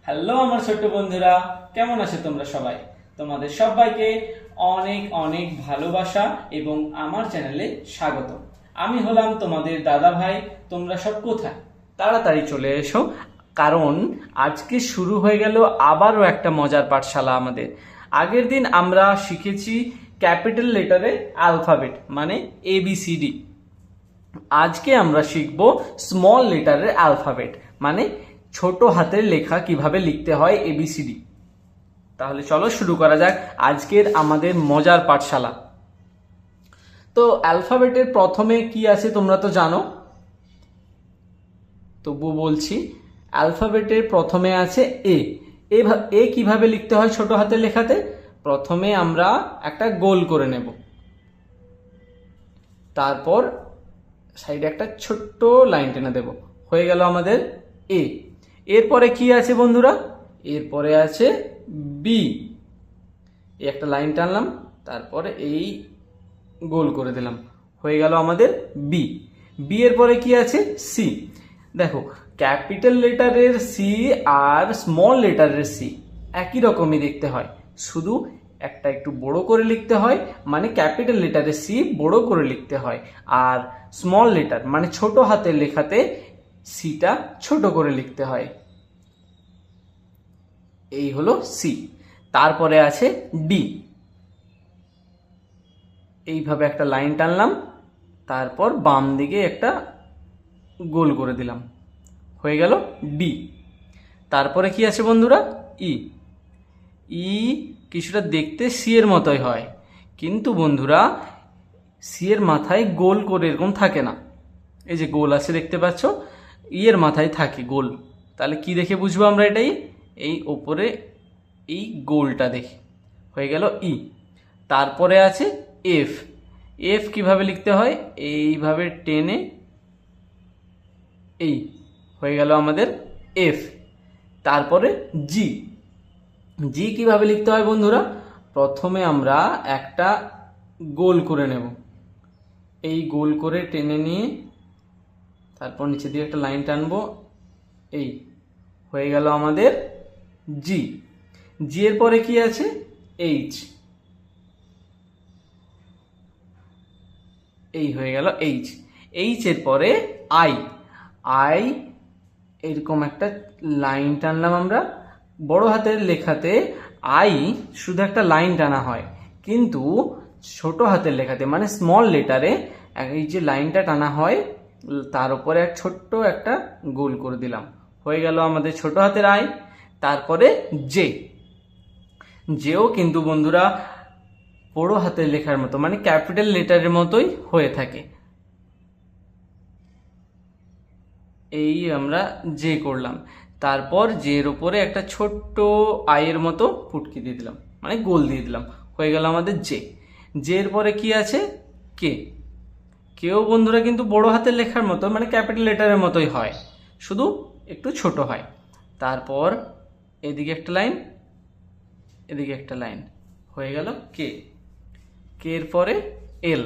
Hello আমার ছোট্ট বন্ধুরা, কেমন আছো তোমরা সবাই? তোমাদের সবাইকে অনেক অনেক ভালোবাসা এবং আমার চ্যানেলে স্বাগত। আমি হলাম তোমাদের দাদা ভাই। তোমরা সব কোথায়? তাড়াতাড়ি চলে এসো, কারণ আজকে শুরু হয়ে গেল আবারও একটা মজার পাঠশালা আমাদের। আগের দিন আমরা শিখেছি ক্যাপিটাল লেটারে অ্যালফাবেট মানে ABCD। আজকে আমরা শিখব স্মল লেটারের অ্যালফাবেট মানে ছোট হাতের লেখা কিভাবে লিখতে হয় ABCD। তাহলে চলো শুরু করা যাক আজকের আমাদের মজার পাঠশালা। তো অ্যালফাবেটের প্রথমে কি আছে তোমরা তো জানো, তবু বলছি। অ্যালফাবেটের প্রথমে আছে এ। এ কিভাবে লিখতে হয় ছোট হাতের লেখাতে? প্রথমে আমরা একটা গোল করে নেব, তারপর সাইডে একটা ছোট্ট লাইন টেনে দেব, হয়ে গেল আমাদের এ। এরপরে কি আছে বন্ধুরা? এরপরে আছে বি। এই একটা লাইন টানলাম, তারপরে এই গোল করে দিলাম, হয়ে গেল আমাদের বি। বি এর পরে কি আছে? সি। দেখো, ক্যাপিটাল লেটারের সি আর স্মল লেটারের সি একই রকমই দেখতে হয়, শুধু একটা একটু বড় করে লিখতে হয়, মানে ক্যাপিটাল লেটারের সি বড় করে লিখতে হয়, আর স্মল লেটার মানে ছোট হাতের লেখাতে সিটা ছোট করে লিখতে হয়। এই হলো সি। তারপরে আছে ডি। এইভাবে একটা লাইন টানলাম, তারপর বাম দিকে একটা গোল করে দিলাম, হয়ে গেল ডি। তারপরে কি আছে বন্ধুরা? ই। ই কিছুটা দেখতে সি এর মতোই হয়, কিন্তু বন্ধুরা সি এর মাথায় গোল করে এরকম থাকে না। এই যে গোল আছে দেখতে পাচ্ছ, ই এর মাথায় থাকে গোল। তাহলে কি দেখে বুঝবো আমরা এটাই? এই ওপরে এই গোলটা দেখে, হয়ে গেল ই। তারপরে আছে এফ। এফ কিভাবে লিখতে হয়? এইভাবে টেনে এই, হয়ে গেল আমাদের এফ। তারপরে জি। জি কিভাবে লিখতে হয় বন্ধুরা? প্রথমে আমরা একটা গোল করে নেব, এই গোল করে টেনে নিয়ে তারপর নিচে দিয়ে একটা লাইন টানবো, এই হয়ে গেল আমাদের জি। জি এর পরে কি আছে? এইচ। এই হয়ে গেল এইচ। এইচ এর পরে আই। আই এরকম একটা লাইন টানলাম আমরা। বড় হাতের লেখাতে আই শুধু একটা লাইন টানা হয়, কিন্তু ছোট হাতের লেখাতে মানে স্মল লেটারে এই যে লাইনটা টানা হয়, তার উপরে এক ছোট্ট একটা গোল করে দিলাম, হয়ে গেল আমাদের ছোট হাতের আই। তারপরে জে। জেও কিন্তু বন্ধুরা বড় হাতের লেখার মতো মানে ক্যাপিটাল লেটারের মতোই হয়ে থাকে। এই আমরা জে করলাম, তারপর জের ওপরে একটা ছোট্ট আয়ের মতো ফুটকি দিয়ে দিলাম মানে গোল দিয়ে দিলাম, হয়ে গেল আমাদের জে। জের পরে কি আছে? কে। কেও বন্ধুরা কিন্তু বড় হাতের লেখার মতো মানে ক্যাপিটাল লেটারের মতোই হয়, শুধু একটু ছোট হয়। তারপর এদিকে একটা লাইন, এদিকে একটা লাইন, হয়ে গেল কে। কে এর পরে এল।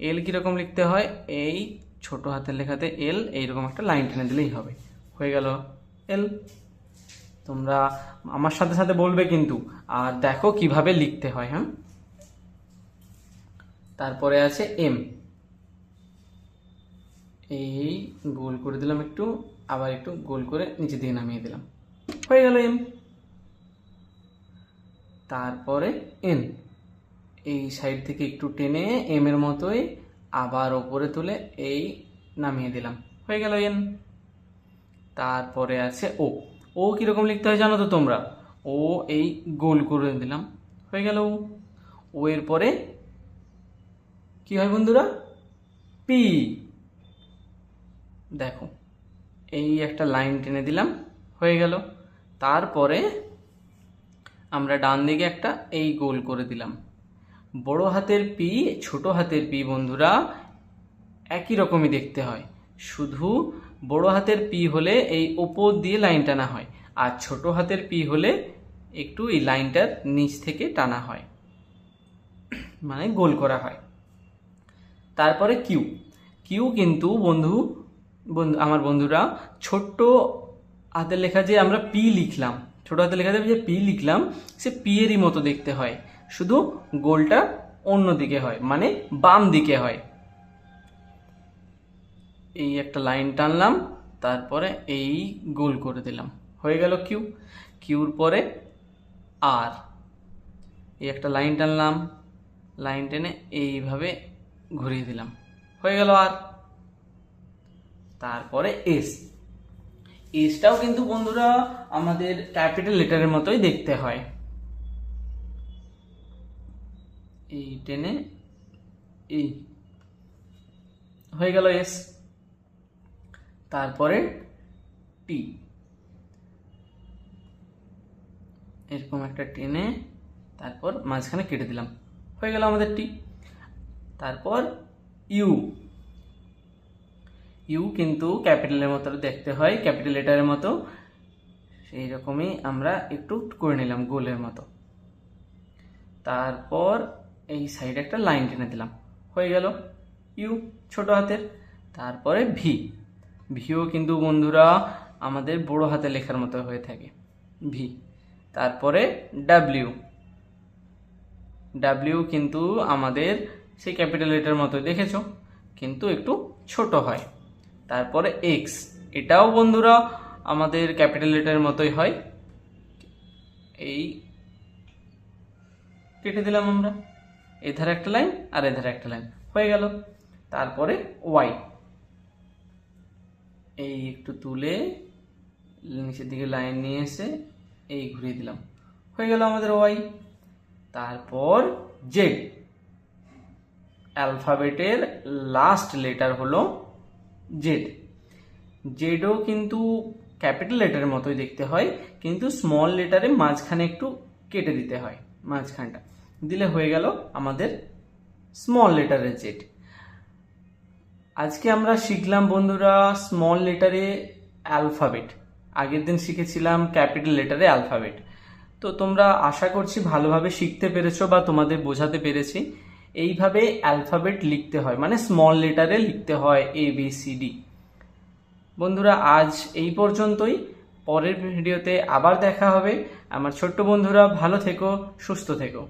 এল কিরকম লিখতে হয়? এই ছোট হাতের লেখাতে এল এইরকম একটা লাইন টেনে দিলেই হবে, হয়ে গেল এল। তোমরা আমার সাথে সাথে বলবে কিন্তু, আর দেখো কিভাবে লিখতে হয়। হ্যাঁ, তারপরে আছে এম। এই গোল করে দিলাম একটু, আবার একটু গোল করে নিচে দিয়ে নামিয়ে দিলাম, হয়ে গেল এম। তারপরে এন। এই সাইড থেকে একটু টেনে এম এর মতোই আবার ওপরে তুলে এই নামিয়ে দিলাম, হয়ে গেল এন। তারপরে আছে ও। ও কিরকম লিখতে হয় জানো তো তোমরা? ও এই গোল করে দিলাম, হয়ে গেল ও। ও এর পরে কি হয় বন্ধুরা? পি। দেখো, এই একটা লাইন টেনে দিলাম, হয়ে গেল। তারপরে আমরা ডান দিকে একটা এই গোল করে দিলাম। বড় হাতের পি ছোট হাতের পি বন্ধুরা একই রকমই দেখতে হয়, শুধু বড় হাতের পি হলে এই ওপর দিয়ে লাইন টানা হয়, আর ছোট হাতের পি হলে একটু এই লাইনটার নিচ থেকে টানা হয়, মানে গোল করা হয়। তারপরে কিউ। কিউ কিন্তু আমার বন্ধুরা ছোট্ট হাতের লেখা যে আমরা পি লিখলাম, ছোট হাতের লেখা যে পি লিখলাম, সে পি এরই মতো দেখতে হয়, শুধু গোলটা অন্য দিকে হয়, মানে বাম দিকে হয়। এই একটা লাইন টানলাম, তারপরে এই গোল করে দিলাম, হয়ে গেল কিউ। কিউর পরে আর, এই একটা লাইন টানলাম, লাইন টেনে এইভাবে ঘুরিয়ে দিলাম, হয়ে গেল আর। তারপরে এস। এসটাও কিন্তু বন্ধুরা আমাদের ক্যাপিটাল লেটারের মতোই দেখতে হয়। এই টেনে এই, হয়ে গেল এস। তারপরে টি, এরকম একটা টেনে তারপর মাঝখানে কেটে দিলাম, হয়ে গেল আমাদের টি। তারপর ইউ। ইউ কিন্তু ক্যাপিটালের মতো দেখতে হয়, ক্যাপিটাল লেটারের মতো, সেই রকমই আমরা একটু করে নিলাম গোলের মতো। তারপর এই সাইডে একটা লাইন টেনে দিলাম, হয়ে গেল ইউ ছোট হাতের। তারপরে ভি। ভিও কিন্তু বন্ধুরা আমাদের বড় হাতে লেখার মতো হয়ে থাকে, ভি। তারপরে ডাব্লিউ। ডাব্লিউ কিন্তু আমাদের সেই ক্যাপিটাল লেটার মতো দেখেছো, কিন্তু একটু ছোট হয়। তারপরে এক্স, এটাও বন্ধুরা আমাদের ক্যাপিটাল লেটারের মতোই হয়, এই কেটে দিলাম আমরা, এধারে একটা লাইন আর এধারে একটা লাইন, হয়ে গেল। তারপরে ওয়াই। এই একটু তুলে নিচের দিকে লাইন নিয়ে এসে এই ঘুরিয়ে দিলাম, হয়ে গেল আমাদের ওয়াই। তারপর জেড। অ্যালফাবেটের লাস্ট লেটার হলো জেড। জেডও কিন্তু ক্যাপিটাল লেটারের মতোই দেখতে হয়, কিন্তু স্মল লেটারে মাঝখানে একটু কেটে দিতে হয়, মাঝখানটা দিলে হয়ে গেল আমাদের স্মল লেটারের জেড। আজকে আমরা শিখলাম বন্ধুরা স্মল লেটারে অ্যালফাবেট, আগের দিন শিখেছিলাম ক্যাপিটাল লেটারে অ্যালফাবেট। তো তোমরা আশা করছি ভালোভাবে শিখতে পেরেছো বা তোমাদের বোঝাতে পেরেছি। এইভাবে অ্যালফাবেট লিখতে হয়, মানে স্মল লেটারে লিখতে হয় ABCD। বন্ধুরা আজ এই পর্যন্তই, পরের ভিডিওতে আবার দেখা হবে। আমার ছোট্ট বন্ধুরা ভালো থেকো, সুস্থ থেকো।